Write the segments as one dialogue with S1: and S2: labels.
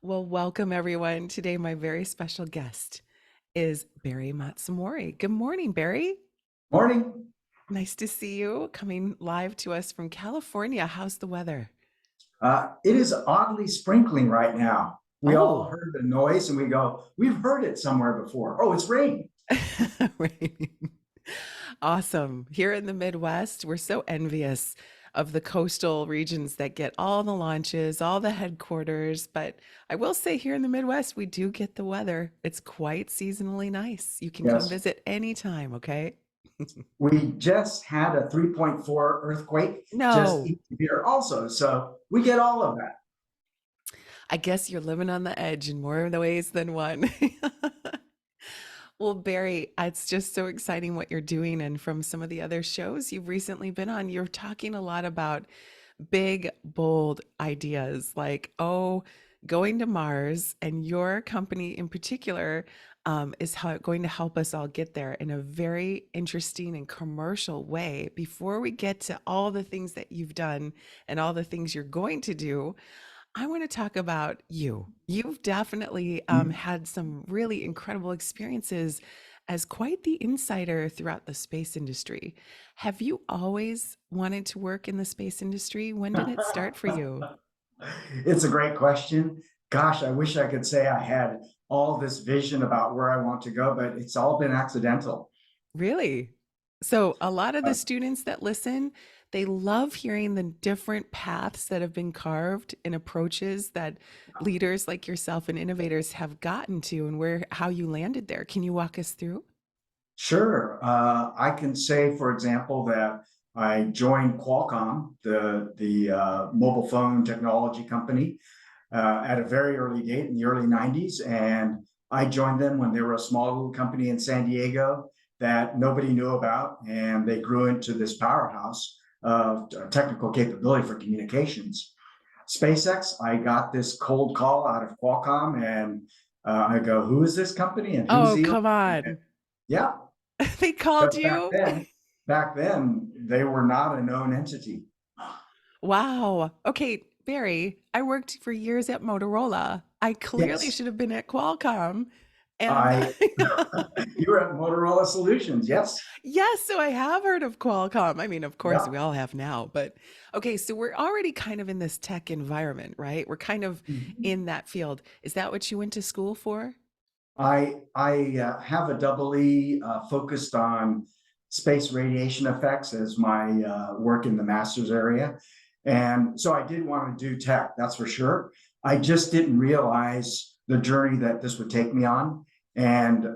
S1: Well, welcome everyone. Today, my very special guest is Barry Matsumori. Good morning, Barry.
S2: Morning.
S1: Nice to see you coming live to us from California. How's the weather?
S2: It is oddly sprinkling right now. We all
S1: Oh,
S2: heard the noise and we go, we've heard it somewhere before. Oh, it's rain.
S1: raining. Awesome. Here in the Midwest, we're so envious of the coastal regions that get all the launches, all the headquarters. But I will say here in the Midwest, we do get the weather. It's quite seasonally nice. You can come
S2: Yes.
S1: visit anytime, okay?
S2: We just had a 3.4 earthquake just
S1: No.
S2: here also. So we get all of that.
S1: I guess you're living on the edge in more of the ways than one. Well, Barry, it's just so exciting what you're doing. And from some of the other shows you've recently been on, you're talking a lot about big, bold ideas like, oh, going to Mars. And your company in particular is going to help us all get there in a very interesting and commercial way. Before we get to all the things that you've done and all the things you're going to do, I want to talk about you. You've definitely had some really incredible experiences as quite the insider throughout the space industry. Have you always wanted to work in the space industry? When did it start for you?
S2: It's a great question. Gosh, I wish I could say I had all this vision about where I want to go, but it's all been accidental.
S1: Really? So, a lot of the
S2: Uh,
S1: students that listen, they love hearing the different paths that have been carved and approaches that leaders like yourself and innovators have gotten to and where how you landed there. Can you walk us through?
S2: Sure. I can say, for example, that I joined Qualcomm, the mobile phone technology company, at a very early date in the early 90s. And I joined them when they were a small little company in San Diego that nobody knew about. And they grew into this powerhouse of technical capability for communications. SpaceX, I got this cold call out of Qualcomm and I go, who is this company and who's
S1: Oh,
S2: Elon?
S1: come on.
S2: Yeah,
S1: They called
S2: because back
S1: you?
S2: then, back then they were not a known entity.
S1: Wow. Okay, Barry, I worked for years at Motorola. I clearly
S2: Yes,
S1: should have been at Qualcomm. And
S2: I you were at Motorola Solutions. Yes.
S1: yes, so I have heard of Qualcomm. I mean, of course,
S2: Yeah.
S1: we all have now, but okay, so we're already kind of in this tech environment, right? We're kind of
S2: Mhm.
S1: in that field. Is that what you went to school for?
S2: I have a double E focused on space radiation effects as my work in the master's area, and so I did want to do tech. That's for sure. I just didn't realize the journey that this would take me on. And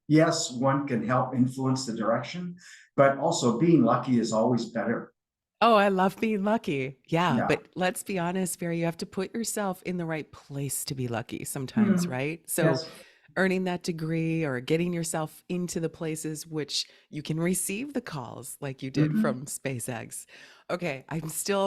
S2: yes, one can help influence the direction, but also being lucky is always better.
S1: Oh, I love being lucky. Yeah,
S2: Yeah.
S1: but let's be honest, Barry, you have to put yourself in the right place to be lucky sometimes,
S2: Mhm.
S1: right? So
S2: Yes.
S1: earning that degree or getting yourself into the places which you can receive the calls like you did
S2: Mhm.
S1: from SpaceX. Okay,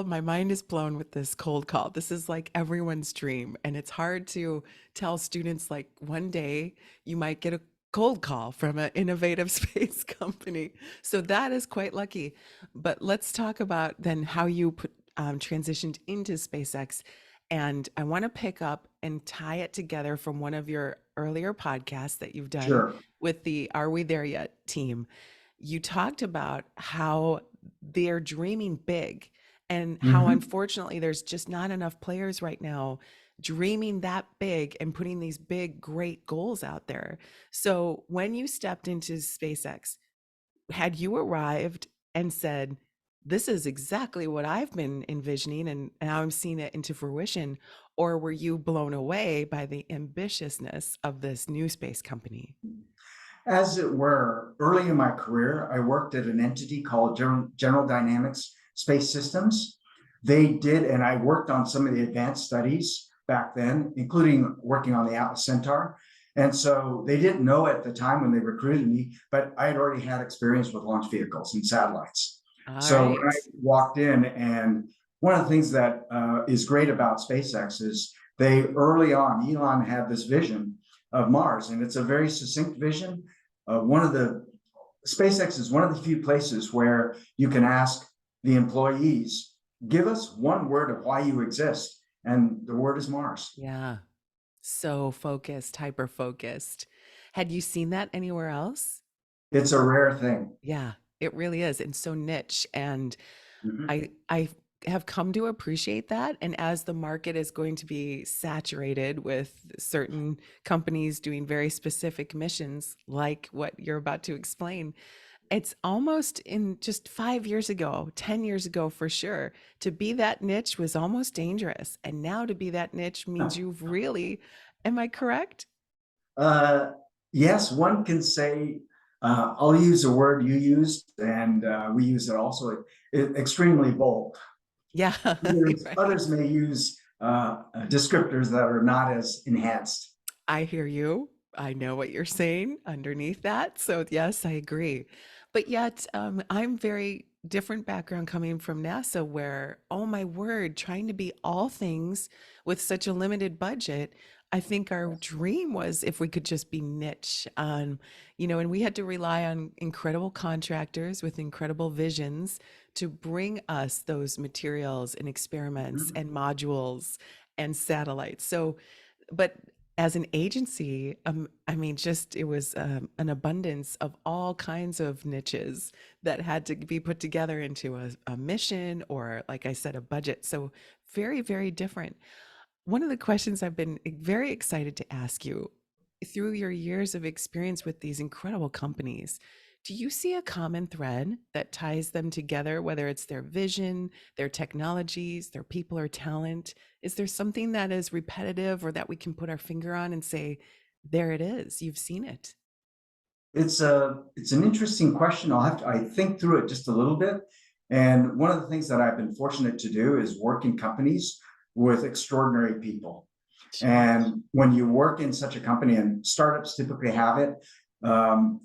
S1: my mind is blown with this cold call. This is like everyone's dream. And it's hard to tell students like one day you might get a cold call from an innovative space company. So that is quite lucky. But let's talk about then how you transitioned into SpaceX. And I want to pick up and tie it together from one of your earlier podcasts that you've done
S2: Sure.
S1: with the Are We There Yet team. You talked about how they're dreaming big and how
S2: Mhm.
S1: unfortunately there's just not enough players right now dreaming that big and putting these big, great goals out there. So when you stepped into SpaceX, had you arrived and said, this is exactly what I've been envisioning and now I'm seeing it into fruition? Or were you blown away by the ambitiousness of this new space company?
S2: As it were, early in my career, I worked at an entity called General Dynamics Space Systems. They did, and I worked on some of the advanced studies back then, including working on the Atlas Centaur. And so they didn't know at the time when they recruited me, but I had already had experience with launch vehicles and satellites.
S1: All
S2: So when I
S1: right.
S2: walked in, and one of the things that is great about SpaceX is they early on, Elon had this vision of Mars, and it's a very succinct vision. One of the SpaceX is one of the few places where you can ask the employees, give us one word of why you exist. And the word is Mars.
S1: Yeah. So focused, hyper focused. Had you seen that anywhere else?
S2: It's a rare thing.
S1: Yeah, it really is. And so niche. And
S2: Mhm.
S1: I have come to appreciate that. And as the market is going to be saturated with certain companies doing very specific missions, like what you're about to explain, it's almost in just 5 years ago, 10 years ago for sure, to be that niche was almost dangerous. And now to be that niche means you've really, am I correct?
S2: Uh, yes, one can say, I'll use a word you used, and we use it also, extremely bold.
S1: Yeah, right.
S2: Others may use descriptors that are not as enhanced.
S1: I hear you. I know what you're saying underneath that. So, yes, I agree. But yet, I'm very different background coming from NASA, where, oh my word, trying to be all things with such a limited budget. I think our dream was if we could just be niche and we had to rely on incredible contractors with incredible visions to bring us those materials and experiments
S2: Mhm.
S1: and modules and satellites. So, but as an agency, I mean, just it was an abundance of all kinds of niches that had to be put together into a mission or, like I said, a budget. So very, very different. One of the questions I've been very excited to ask you through your years of experience with these incredible companies, do you see a common thread that ties them together, whether it's their vision, their technologies, their people or talent? Is there something that is repetitive or that we can put our finger on and say, there it is, you've seen it?
S2: It's an interesting question. I think through it just a little bit. And one of the things that I've been fortunate to do is work in companies with extraordinary people.
S1: Sure.
S2: And when you work in such a company, and startups typically have it, um,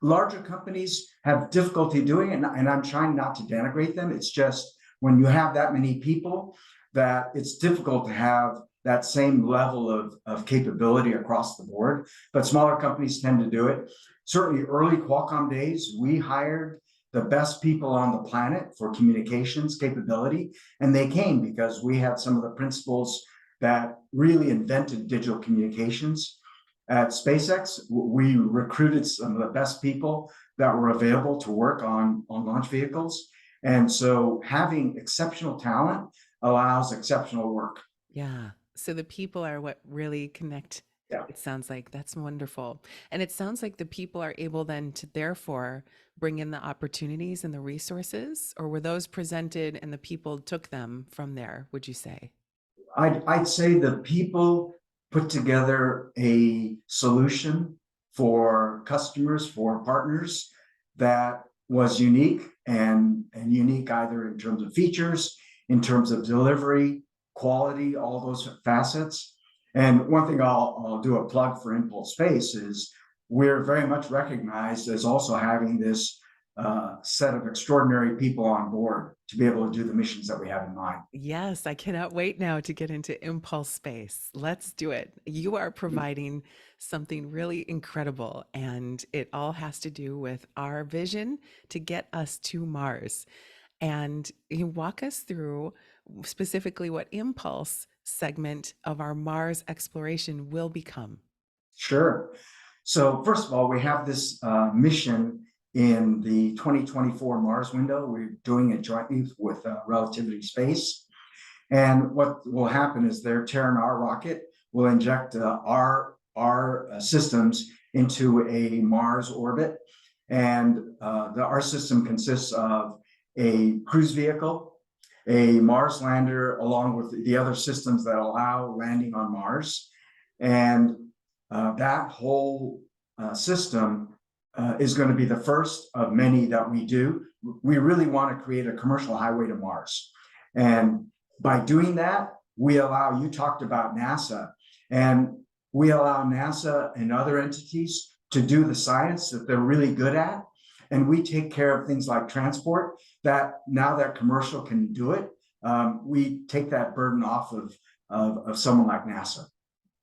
S2: larger companies have difficulty doing it. And I'm trying not to denigrate them. It's just when you have that many people, that it's difficult to have that same level of capability across the board. But smaller companies tend to do it. Certainly, early Qualcomm days, we hired the best people on the planet for communications capability. And they came because we had some of the principles that really invented digital communications. At SpaceX, we recruited some of the best people that were available to work on launch vehicles. And so having exceptional talent allows exceptional work.
S1: Yeah. So the people are what really connect.
S2: Yeah.
S1: It sounds like that's wonderful. And it sounds like the people are able then to therefore bring in the opportunities and the resources, or were those presented and the people took them from there, would you say?
S2: I'd say the people put together a solution for customers, for partners that was unique and unique either in terms of features, in terms of delivery, quality, all those facets. And one thing I'll do a plug for Impulse Space is we're very much recognized as also having this set of extraordinary people on board to be able to do the missions that we have in mind.
S1: Yes, I cannot wait now to get into impulse space. Let's do it. You are providing something really incredible, and it all has to do with our vision to get us to Mars. And you walk us through specifically what impulse segment of our Mars exploration will become.
S2: Sure. So first of all, we have this mission in the 2024 Mars window. We're doing it jointly with Relativity Space. And what will happen is their Terran-R rocket will inject our systems into a Mars orbit. And our system consists of a cruise vehicle, a Mars lander, along with the other systems that allow landing on Mars. And that whole system is going to be the first of many that we do. We really want to create a commercial highway to Mars. And by doing that, we allow, you talked about NASA, and we allow NASA and other entities to do the science that they're really good at. And we take care of things like transport that now that commercial can do it, we take that burden off of someone like NASA.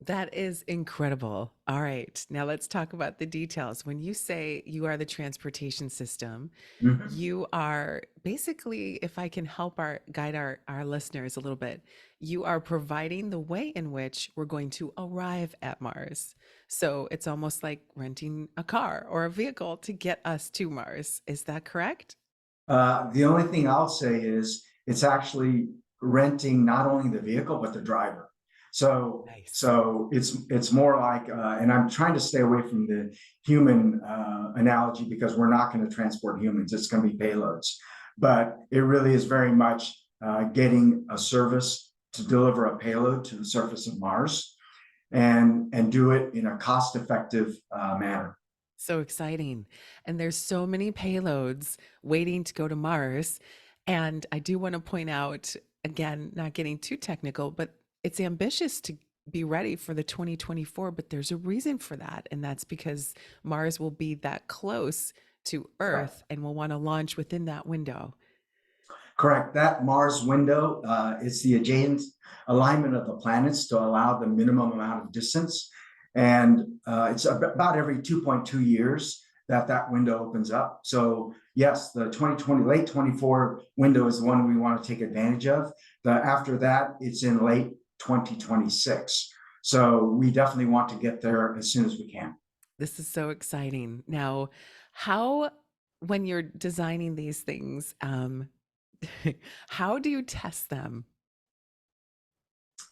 S1: That is incredible. All right. Now let's talk about the details. When you say you are the transportation system,
S2: Mhm.
S1: you are basically, if I can help guide our listeners a little bit, you are providing the way in which we're going to arrive at Mars. So it's almost like renting a car or a vehicle to get us to Mars. Is that correct?
S2: The only thing I'll say is it's actually renting not only the vehicle but the driver. So
S1: Nice.
S2: so it's more like, and I'm trying to stay away from the human analogy because we're not going to transport humans. It's going to be payloads, but it really is very much getting a service to deliver a payload to the surface of Mars and do it in a cost effective manner.
S1: So exciting. And there's so many payloads waiting to go to Mars. And I do want to point out, again, not getting too technical, but it's ambitious to be ready for the 2024, but there's a reason for that. And that's because Mars will be that close to Earth and we'll want to launch within that window.
S2: Correct. That Mars window is the adjacent alignment of the planets to allow the minimum amount of distance. And it's about every 2.2 years that that window opens up. So yes, the 2020, late 24 window is the one we want to take advantage of. After that, it's in late 2026. So we definitely want to get there as soon as we can.
S1: This is so exciting. Now, how, when you're designing these things, how do you test them?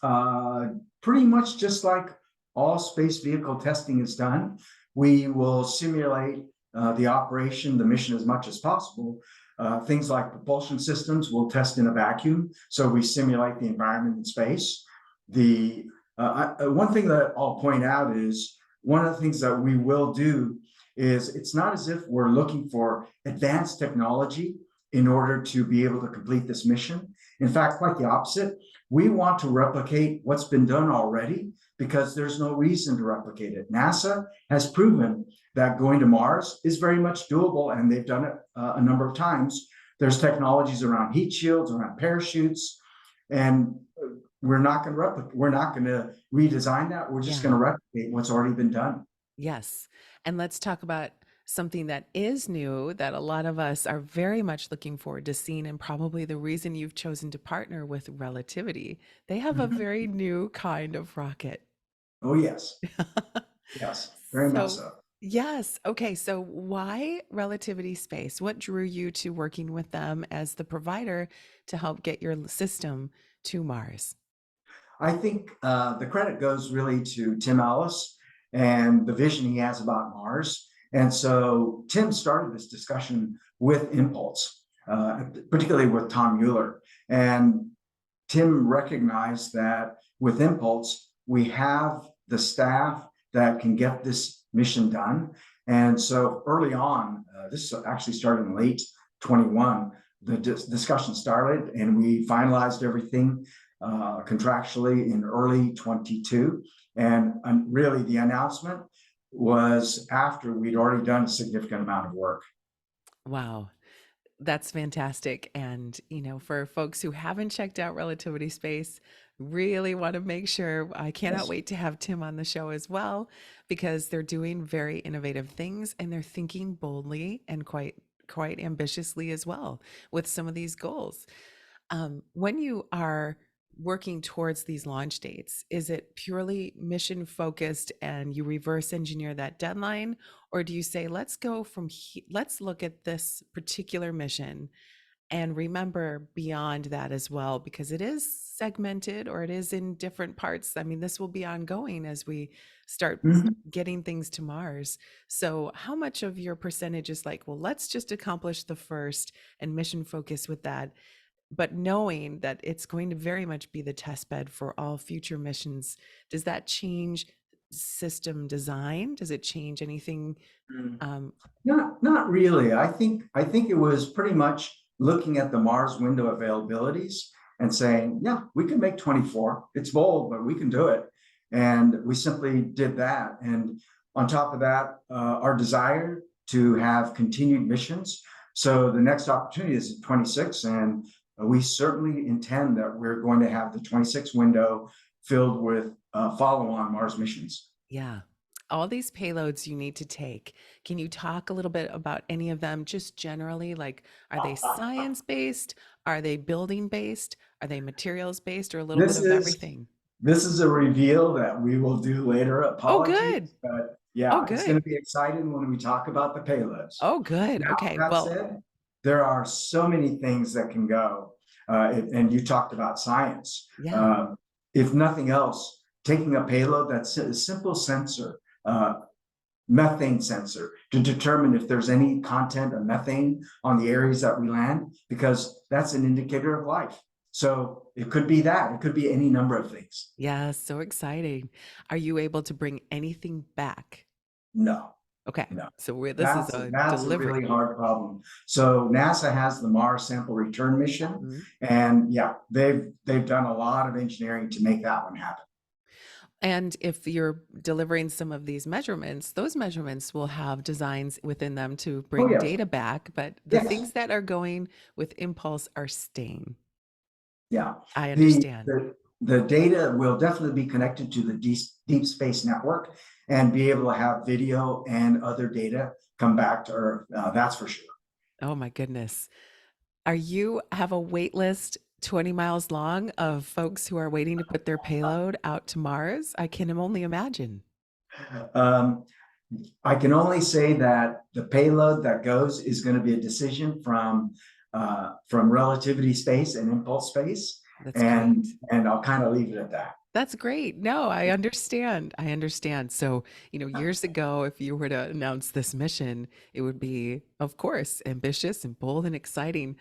S2: Uh, Pretty much just like all space vehicle testing is done, we will simulate the operation, the mission as much as possible. Things like propulsion systems we'll test in a vacuum, so we simulate the environment in space. The One thing that I'll point out is one of the things that we will do is it's not as if we're looking for advanced technology in order to be able to complete this mission. In fact, quite the opposite. We want to replicate what's been done already because there's no reason to replicate it. NASA has proven that going to Mars is very much doable, and they've done it a number of times. There's technologies around heat shields, around parachutes, and we're not going to redesign that. We're just going
S1: Yeah.
S2: to replicate what's already been done.
S1: Yes. And let's talk about something that is new that a lot of us are very much looking forward to seeing, and probably the reason you've chosen to partner with Relativity. They have a
S2: Mhm.
S1: very new kind of rocket.
S2: Oh yes, yes, very much
S1: So,
S2: so.
S1: yes. Okay. So, why Relativity Space? What drew you to working with them as the provider to help get your system to Mars?
S2: I think the credit goes really to Tim Ellis and the vision he has about Mars. And so Tim started this discussion with Impulse, particularly with Tom Mueller. And Tim recognized that with Impulse, we have the staff that can get this mission done. And so early on, this actually started in late 21, the discussion started and we finalized everything contractually in early 22. And really, the announcement was after we'd already done a significant amount of work.
S1: Wow. That's fantastic. And, for folks who haven't checked out Relativity Space, really want to make sure, I cannot
S2: Yes.
S1: wait to have Tim on the show as well, because they're doing very innovative things and they're thinking boldly and quite ambitiously as well with some of these goals. When you are working towards these launch dates, is it purely mission focused and you reverse engineer that deadline? Or do you say, let's look at this particular mission and remember beyond that as well, because it is segmented or it is in different parts. I mean, this will be ongoing as we start
S2: Mhm.
S1: getting things to Mars. So, how much of your percentage is like, well, let's just accomplish the first and mission focus with that, but knowing that it's going to very much be the test bed for all future missions? Does that change system design? Does it change anything?
S2: Mm.
S1: Um,
S2: Not really. I think it was pretty much looking at the Mars window availabilities and saying, yeah, we can make 24. It's bold, but we can do it. And we simply did that. And on top of that, our desire to have continued missions. So the next opportunity is at 26, and we certainly intend that we're going to have the 26 window filled with follow-on Mars missions.
S1: Yeah. All these payloads you need to take. Can you talk a little bit about any of them just generally? Like, are they science based? Are they building based? Are they materials based or a little bit
S2: This
S1: of
S2: is
S1: everything?
S2: this is a reveal that we will do later.
S1: Oh,
S2: Apologies,
S1: good.
S2: but
S1: Oh,
S2: yeah, it's going
S1: good.
S2: to be exciting when we talk about the payloads.
S1: Oh, good.
S2: Now,
S1: Okay.
S2: that
S1: Well,
S2: said, there are so many things that can go. And you talked about science.
S1: yeah.
S2: Uh, if nothing else, taking a payload that's a simple sensor, uh, methane sensor, to determine if there's any content of methane on the areas that we land, because that's an indicator of life. So it could be that. It could be any number of things.
S1: Yeah. So exciting. Are you able to bring anything back?
S2: No,
S1: Okay.
S2: no.
S1: So this is
S2: That's
S1: a
S2: that's a
S1: delivery.
S2: really hard problem. So NASA has the Mars Sample Return Mission,
S1: Mhm.
S2: and yeah, they've done a lot of engineering to make that one happen.
S1: And if you're delivering some of these measurements, those measurements will have designs within them to
S2: Oh
S1: bring
S2: yes,
S1: data back, but the
S2: yes,
S1: things that are going with impulse are staying.
S2: yeah.
S1: I
S2: The
S1: understand.
S2: the the data will definitely be connected to the deep space network and be able to have video and other data come back to Earth. That's for sure.
S1: Oh my goodness. Are you have a wait list 20 miles long of folks who are waiting to put their payload out to Mars? I can only imagine.
S2: Um, I can only say that the payload that goes is going to be a decision from relativity space and impulse space,
S1: That's
S2: and
S1: great.
S2: and I'll kind of leave it at that.
S1: That's great. No, I understand. I understand. So, years ago, if you were to announce this mission, it would be, of course, ambitious and bold and exciting.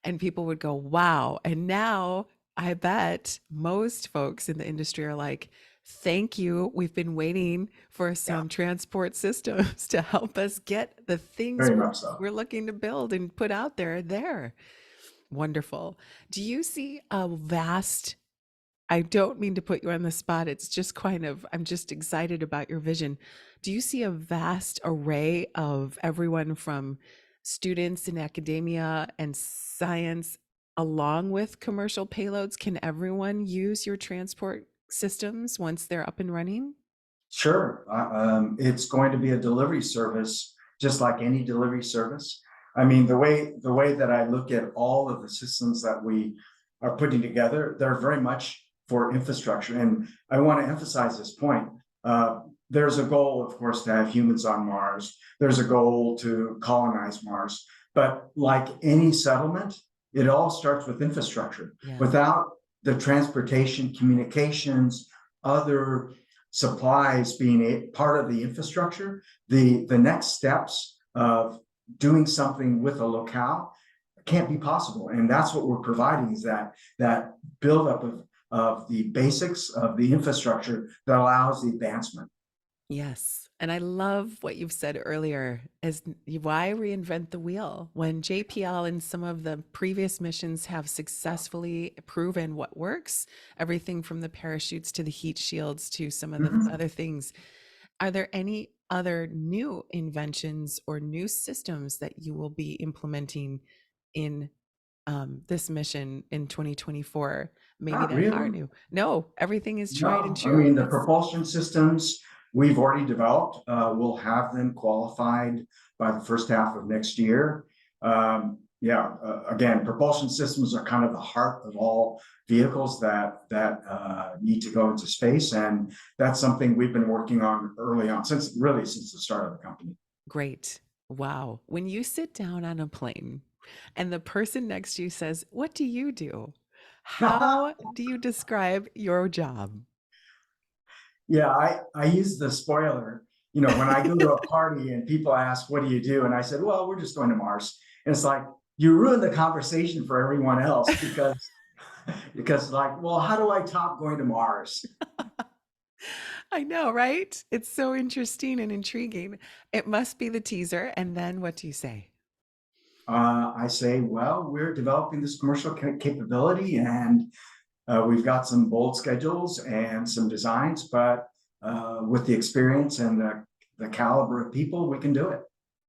S1: And people would go, wow. And now I bet most folks in the industry are like, thank you. We've been waiting for
S2: Yeah,
S1: some transport systems to help us get the things
S2: very
S1: we're
S2: much so.
S1: we're looking to build and put out there. Wonderful. Do you see a vast I don't mean to put you on the spot. It's just I'm just excited about your vision. Do you see a vast array of everyone from students in academia and science along with commercial payloads? Can everyone use your transport systems once they're up and running?
S2: Sure. It's going to be a delivery service, just like any delivery service. I mean, the way that I look at all of the systems that we are putting together, they're very much for infrastructure. And I want to emphasize this point. There's a goal, of course, to have humans on Mars. There's a goal to colonize Mars. But like any settlement, it all starts with infrastructure.
S1: Yeah.
S2: Without the transportation, communications, other supplies being a part of the infrastructure, the next steps of doing something with a locale can't be possible. And that's what we're providing, is that buildup of the basics of the infrastructure that allows the advancement.
S1: Yes. And I love what you've said earlier is why reinvent the wheel when JPL and some of the previous missions have successfully proven what works, everything from the parachutes to the heat shields to some of the
S2: Mhm.
S1: other things. Are there any other new inventions or new systems that you will be implementing in this mission in 2024? Maybe
S2: Not
S1: that are
S2: really.
S1: new. No, everything is tried and
S2: No, I
S1: true.
S2: mean, the
S1: That's
S2: propulsion systems we've already developed, we'll have them qualified by the first half of next year. Yeah, again, propulsion systems are kind of the heart of all vehicles that need to go into space, and that's something we've been working on early on, since the start of the company.
S1: great. Wow. When you sit down on a plane and the person next to you says, "What do you do?" How do you describe your job?
S2: Yeah, I use the spoiler. When I go to a party and people ask, "What do you do?" and I said, "Well, we're just going to Mars." And it's like you ruin the conversation for everyone else because like, well, how do I top going to Mars?
S1: I know, right? It's so interesting and intriguing. It must be the teaser. And then what do you say?
S2: I say, well, we're developing this commercial capability, and we've got some bold schedules and some designs, but with the experience and the caliber of people, we can do it.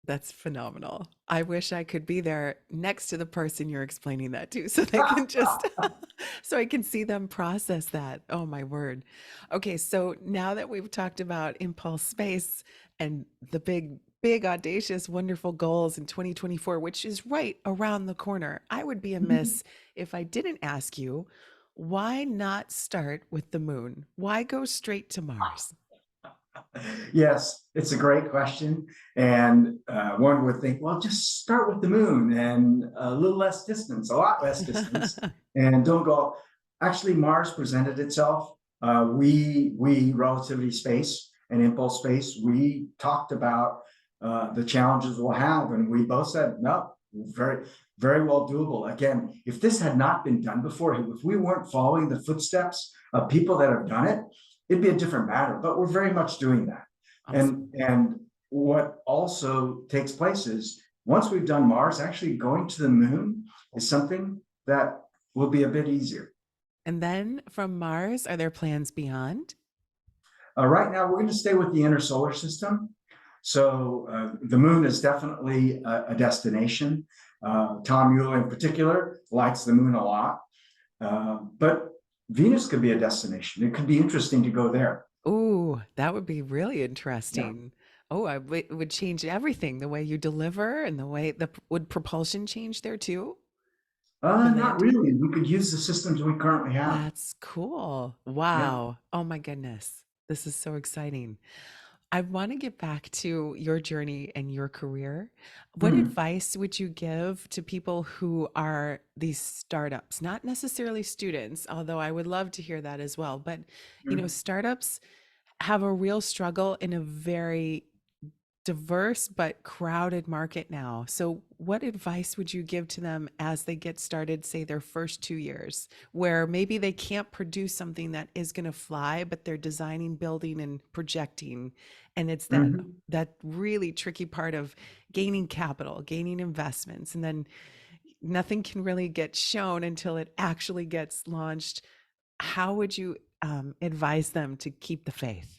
S1: That's phenomenal. I wish I could be there next to the person you're explaining that to so they can just so I can see them process that. Oh my word. Okay, so now that we've talked about Impulse Space and the big audacious wonderful goals in 2024, which is right around the corner, I would be amiss if I didn't ask you, why not start with the moon? Why go straight to Mars?
S2: Yes, it's a great question. And one would think, well, just start with the moon and a little less distance, a lot less distance, and don't go. Actually, Mars presented itself. We Relativity Space and Impulse Space, we talked about the challenges we'll have, and we both said, no, very, very well doable. Again, if this had not been done before, if we weren't following the footsteps of people that have done it, it'd be a different matter, but we're very much doing that.
S1: Awesome.
S2: And what also takes place is once we've done Mars, actually going to the moon is something that will be a bit easier.
S1: And then from Mars, are there plans beyond?
S2: Right now, we're going to stay with the inner solar system. So the moon is definitely a destination. Tom Mueller in particular likes the moon a lot, but Venus could be a destination. It could be interesting to go there.
S1: Ooh, that would be really
S2: Yeah.
S1: interesting. Oh, it would change everything, the way you deliver and the way would propulsion change there too for
S2: Not
S1: landing?
S2: really. We could use the systems we currently have.
S1: That's cool.
S2: Yeah.
S1: Wow. Oh my goodness. This is so exciting. I want to get back to your journey and your career. What
S2: Mhm.
S1: advice would you give to people who are these startups, not necessarily students, although I would love to hear that as well, but
S2: Mhm.
S1: startups have a real struggle in a very diverse but crowded market now. So, what advice would you give to them as they get started, say their first 2 years, where maybe they can't produce something that is going to fly, but they're designing, building, and projecting, and it's
S2: Mhm.
S1: that really tricky part of gaining capital, gaining investments, and then nothing can really get shown until it actually gets launched. How would you advise them to keep the faith?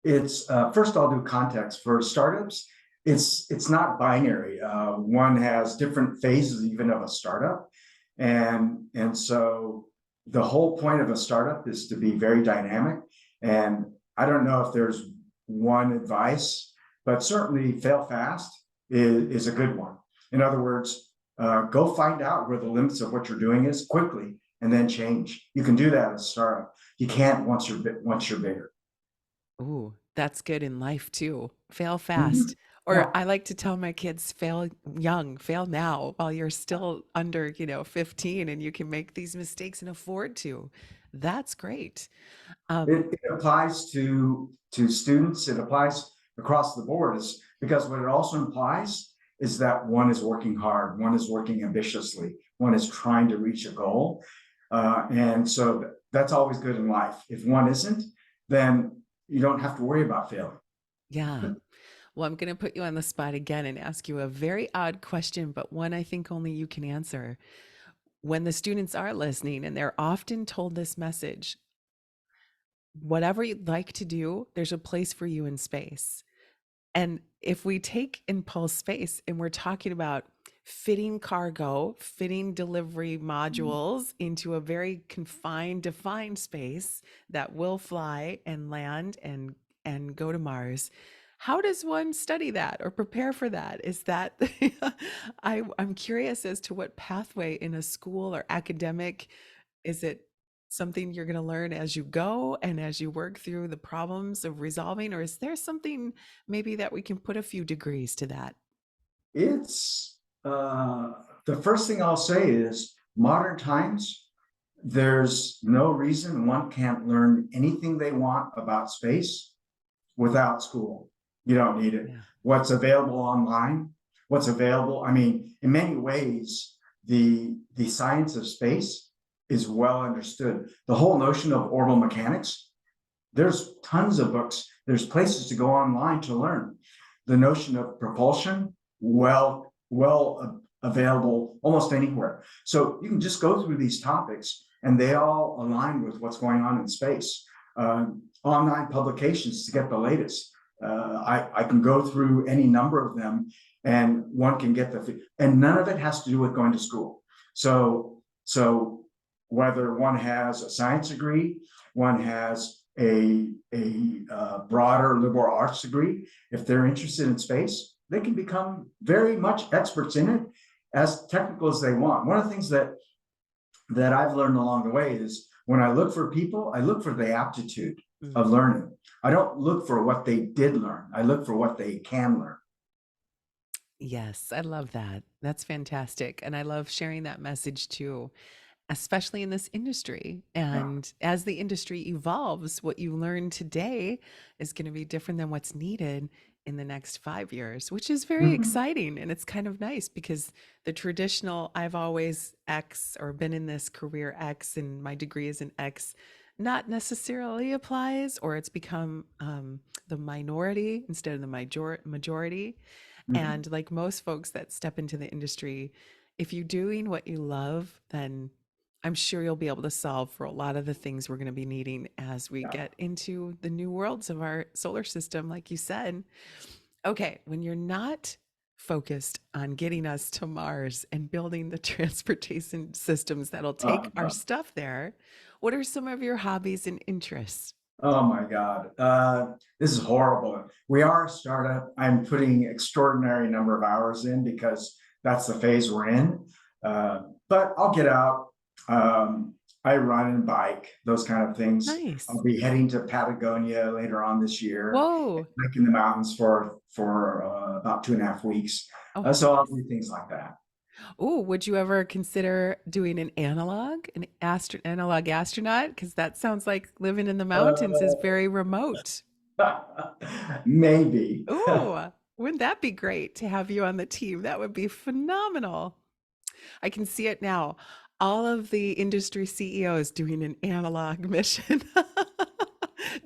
S2: It's first I'll do context for startups. It's not binary. One has different phases even of a startup, and so the whole point of a startup is to be very dynamic. And I don't know if there's one advice, but certainly fail fast is a good one. In other words, go find out where the limits of what you're doing is quickly, and then change. You can do that as a startup. You can't once you're bigger.
S1: Ooh, that's good in life too. Fail
S2: Mhm.
S1: fast. Or
S2: Yeah.
S1: I like to tell my kids, fail young, fail now while you're still under, 15 and you can make these mistakes and afford to. That's great. Um,
S2: It applies to students, it applies across the board, is because what it also implies is that one is working hard, one is working ambitiously, one is trying to reach a goal. And so that's always good in life. If one isn't, then you don't have to worry about failing.
S1: yeah. Well, I'm going to put you on the spot again and ask you a very odd question, but one I think only you can answer. When the students are listening and they're often told this message, whatever you'd like to do, there's a place for you in space. And if we take Impulse Space and we're talking about fitting cargo, fitting delivery modules into a very confined, defined space that will fly and land and go to Mars, how does one study that or prepare for that? Is that I'm curious as to what pathway in a school or academic, is it something you're going to learn as you go and as you work through the problems of resolving, or is there something maybe that we can put a few degrees to that?
S2: It's the first thing I'll say is modern times, there's no reason one can't learn anything they want about space without school. You don't need it.
S1: Yeah.
S2: What's available online, what's available. I mean, in many ways, the science of space is well understood. The whole notion of orbital mechanics, there's tons of books, there's places to go online to learn. The notion of propulsion, well available almost anywhere. So you can just go through these topics and they all align with what's going on in space. Online publications to get the latest. I can go through any number of them, and one can get and none of it has to do with going to school. So whether one has a science degree, one has a broader liberal arts degree, if they're interested in space, they can become very much experts in it, as technical as they want. One of the things that I've learned along the way is when I look for people, I look for the aptitude of
S1: Mm.
S2: learning. I don't look for what they did learn. I look for what they can learn.
S1: Yes, I love that. That's fantastic. And I love sharing that message too, especially in this industry.
S2: Yeah.
S1: And as the industry evolves, what you learn today is going to be different than what's needed in the next 5 years, which is very
S2: Mhm.
S1: exciting. And it's kind of nice because the traditional, I've always X or been in this career X and my degree is in X, not necessarily applies, or it's become the minority instead of the majority.
S2: Mhm.
S1: And like most folks that step into the industry, if you're doing what you love, then I'm sure you'll be able to solve for a lot of the things we're going to be needing as we
S2: Yeah.
S1: get into the new worlds of our solar system, like you said. Okay, when you're not focused on getting us to Mars and building the transportation systems that'll take our
S2: Uh,
S1: stuff there, what are some of your hobbies and interests?
S2: Oh my God. This is horrible. We are a startup. I'm putting extraordinary number of hours in because that's the phase we're in. But I'll get out. Um, I run and bike, those kind of things.
S1: Nice.
S2: I'll be heading to Patagonia later on this year,
S1: Whoa.
S2: hike in the mountains for about 2.5 weeks.
S1: Oh,
S2: So I'll
S1: nice.
S2: do things like that.
S1: Oh, would you ever consider doing an analog astronaut? Because that sounds like living in the mountains is
S2: Uh,
S1: very remote.
S2: maybe.
S1: Ooh, wouldn't that be great to have you on the team? That would be phenomenal. I can see it now. All of the industry CEOs doing an analog mission,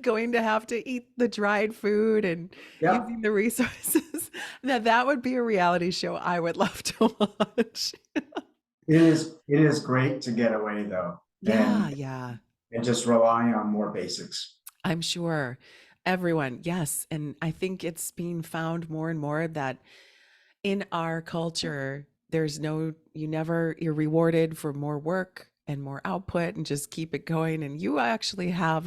S1: going to have to eat the dried food and
S2: Yeah.
S1: using the resources. Now, that would be a reality show I would love to watch.
S2: It is great to get away though,
S1: Yeah, yeah.
S2: and just rely on more basics.
S1: I'm sure everyone, yes. And I think it's being found more and more that in our culture, you're rewarded for more work and more output and just keep it going. And you actually have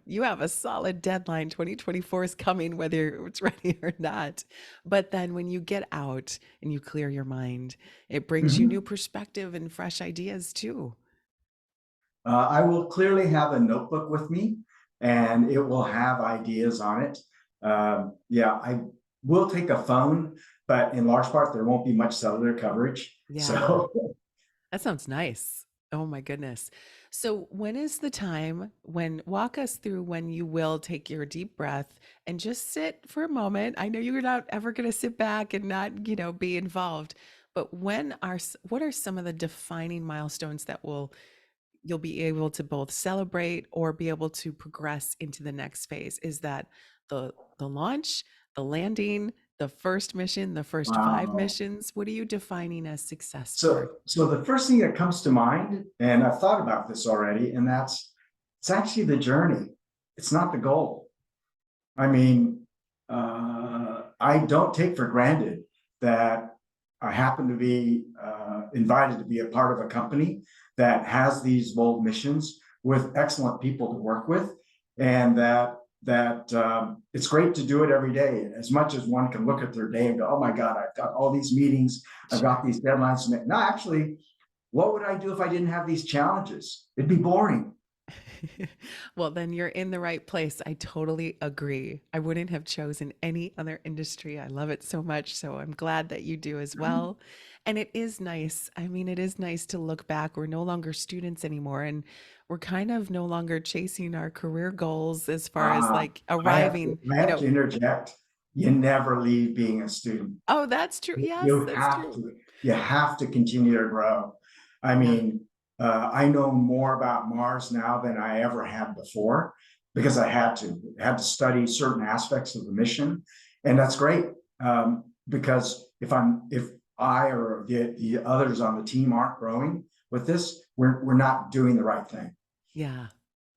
S1: you have a solid deadline. 2024 is coming, whether it's ready or not. But then when you get out and you clear your mind, it brings you new
S2: Mhm.
S1: perspective and fresh ideas too.
S2: I will clearly have a notebook with me, and it will have ideas on it. Yeah, I will take a phone, but in large part, there won't be much cellular coverage.
S1: Yeah.
S2: So
S1: That sounds nice. Oh my goodness. So when is the time when walk us through when you will take your deep breath and just sit for a moment. I know you're not ever going to sit back and not, be involved, but what are some of the defining milestones that you'll be able to both celebrate or be able to progress into the next phase? Is that the launch, the landing, the first mission, the first five
S2: wow.
S1: missions? What are you defining as success for?
S2: So the first thing that comes to mind, and I've thought about this already, and that's it's actually the journey. It's not the goal. I mean, I don't take for granted that I happen to be invited to be a part of a company that has these bold missions with excellent people to work with, and that it's great to do it every day. As much as one can look at their day and go, "Oh my God, I've got all these meetings, I've got
S1: Sure.
S2: these deadlines." No, actually, what would I do if I didn't have these challenges? It'd be boring.
S1: Well, then you're in the right place. I totally agree. I wouldn't have chosen any other industry. I love it so much. So I'm glad that you do as
S2: Mhm.
S1: well. And it is nice. I mean, it is nice to look back. We're no longer students anymore, and we're kind of no longer chasing our career goals as far as
S2: Uh,
S1: like arriving,
S2: I have to interject. You never leave being a student.
S1: oh, that's true. Yes,
S2: You
S1: that's
S2: have
S1: true.
S2: to, you have to continue to grow. I
S1: Yeah.
S2: mean, I know more about Mars now than I ever had before because I had to study certain aspects of the mission, and that's great. Because if I or the others on the team aren't growing with this, we're not doing the right thing.
S1: Yeah,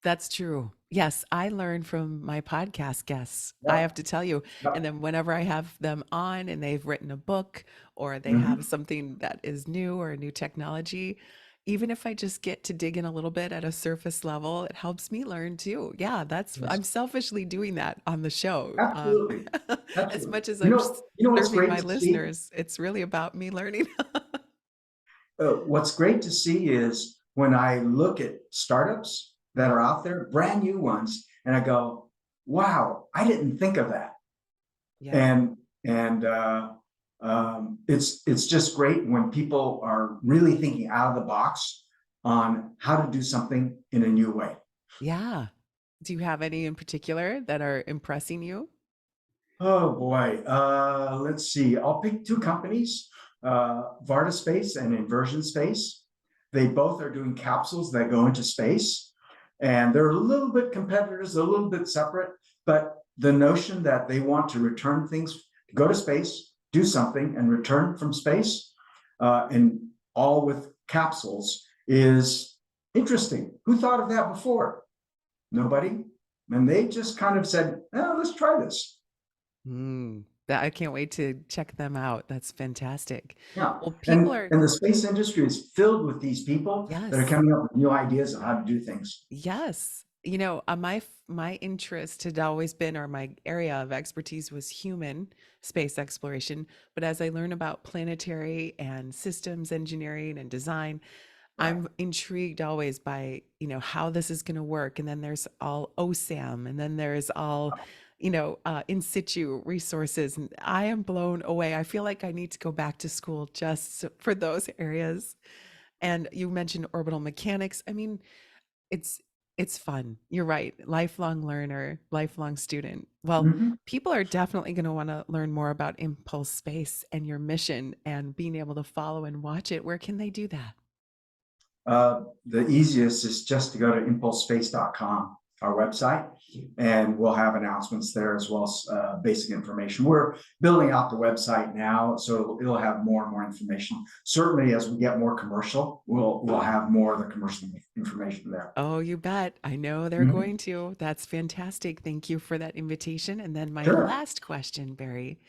S1: that's true. Yes, I learn from my podcast guests. I
S2: Yeah.
S1: have to tell you.
S2: Yeah.
S1: And then whenever I have them on and they've written a book or they have
S2: Mhm.
S1: something that is new or a new technology, even if I just get to dig in a little bit at a surface level, it helps me learn too. Yeah, I'm
S2: Yes.
S1: selfishly doing that on the show.
S2: Absolutely.
S1: As
S2: Absolutely.
S1: much as I'm
S2: You know what's
S1: serving
S2: great
S1: my
S2: to see?
S1: listeners, it's really about me learning.
S2: What's great to see is when I look at startups that
S1: Yeah.
S2: are out there, brand new ones, and I go, "Wow, I didn't think of that."
S1: Yeah.
S2: And it's just great when people are really thinking out of the box on how to do something in a new way.
S1: Yeah. Do you have any in particular that are impressing you?
S2: Oh boy. Let's see. I'll pick two companies, Varda Space and Inversion Space. They both are doing capsules that go into space. And they're a little bit competitors, a little bit separate, but the notion that they want to return things, go to space, do something, and return from space, and all with capsules is interesting. Who thought of that before? Nobody. And they just kind of said, oh, let's try this.
S1: That I can't wait to check them out. That's fantastic.
S2: Yeah,
S1: Well, people are,
S2: and the space industry is filled with these people that are
S1: yes,
S2: coming up with new ideas of how to do things.
S1: yes. My interest had always been, or my area of expertise was human space exploration. But as I learn about planetary and systems engineering and design,
S2: Right.
S1: I'm intrigued always by, how this is going to work. And then there's all OSAM, and then there's all, in situ resources. And I am blown away. I feel like I need to go back to school for those areas. And you mentioned orbital mechanics. I mean, it's it's fun. You're right. Lifelong learner, lifelong student. Well,
S2: Mhm.
S1: people are definitely going to want to learn more about Impulse Space and your mission and being able to follow and watch it. Where can they do that?
S2: The easiest is just to go to impulsespace.com, our website, and we'll have announcements there as well as basic information. We're building out the website now, so it'll have more and more information. Certainly, as we get more commercial, we'll have more of the commercial information there.
S1: Oh, you bet. I know they're
S2: Mhm.
S1: going to. That's fantastic. Thank you for that invitation. And then my
S2: Sure.
S1: last question, Barry.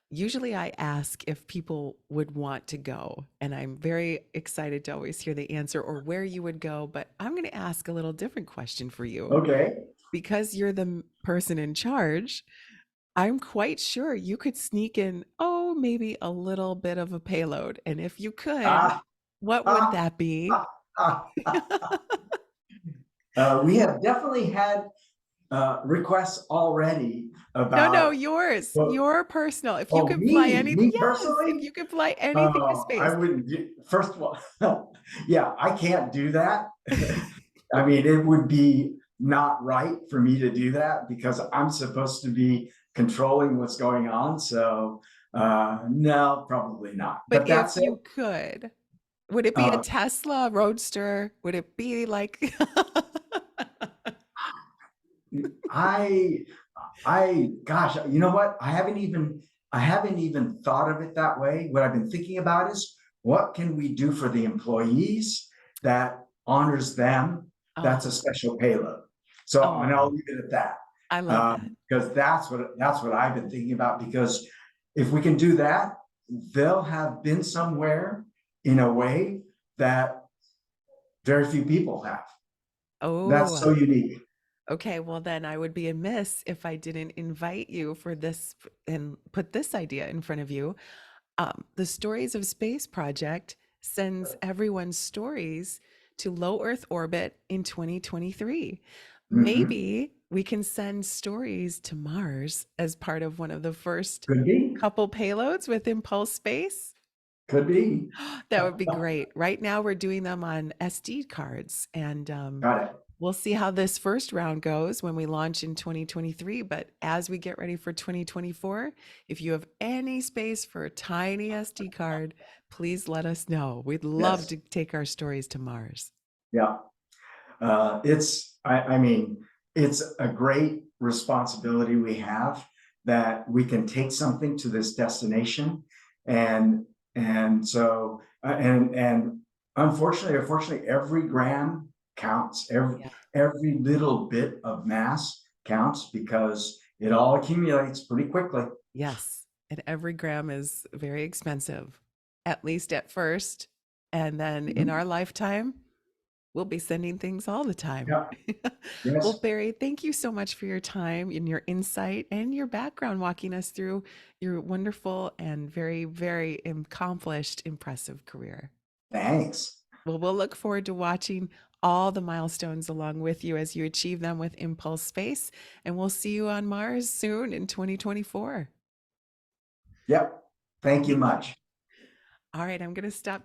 S1: Usually I ask if people would want to go, and I'm very excited to always hear the answer or where you would go, but I'm going to ask a little different question for you.
S2: Okay.
S1: Because you're the person in charge, I'm quite sure you could sneak in, oh, maybe a little bit of a payload. And if you could,
S2: Ah,
S1: what would
S2: ah,
S1: that be?
S2: ah, ah, we have definitely had requests already
S1: No, no,
S2: about,
S1: yours,
S2: well,
S1: your personal. If you
S2: oh,
S1: could fly anything,
S2: me
S1: yes, if
S2: personally,
S1: you could fly anything to
S2: I
S1: space.
S2: wouldn't do, first of all, yeah, I can't do that. I mean, it would be not right for me to do that because I'm supposed to be controlling what's going on. So, no, probably not.
S1: But
S2: But
S1: if
S2: that's it.
S1: you could, would it be a
S2: Uh,
S1: Tesla Roadster? Would it be like
S2: I gosh, you know what? I haven't even thought of it that way. What I've been thinking about is what can we do for the employees that honors them? That's a
S1: Oh,
S2: special payload. So, and I'll
S1: oh,
S2: leave it at that.
S1: I love that.
S2: Because that's what I've been thinking about. Because if we can do that, they'll have been somewhere in a way that very few people have. That's
S1: Oh,
S2: so unique.
S1: okay. Well, then I would be amiss if I didn't invite you for this and put this idea in front of you. The Stories of Space project sends everyone's stories to low Earth orbit in 2023.
S2: Mhm.
S1: Maybe we can send stories to Mars as part of one of the first
S2: Could be,
S1: couple payloads with Impulse Space.
S2: could be.
S1: That would be great. Right now, we're doing them on SD cards, and
S2: Got it.
S1: we'll see how this first round goes when we launch in 2023. But as we get ready for 2024, if you have any space for a tiny SD card, please let us know. We'd love
S2: Yes.
S1: to take our stories to Mars.
S2: Yeah. I mean, it's a great responsibility we have that we can take something to this destination. And, and unfortunately, every gram counts.
S1: Yeah.
S2: every little bit of mass counts because it all accumulates pretty quickly.
S1: Yes. And every gram is very expensive, at least at first. And then in
S2: Mhm.
S1: our lifetime, we'll be sending things all the time.
S2: Yeah.
S1: Well,
S2: Yes.
S1: Barry, thank you so much for your time and your insight and your background, walking us through your wonderful and very, very accomplished, impressive career.
S2: Thanks.
S1: Well, we'll look forward to watching all the milestones along with you as you achieve them with Impulse Space. And we'll see you on Mars soon in 2024.
S2: Yep. Thank you much.
S1: All right, I'm going to stop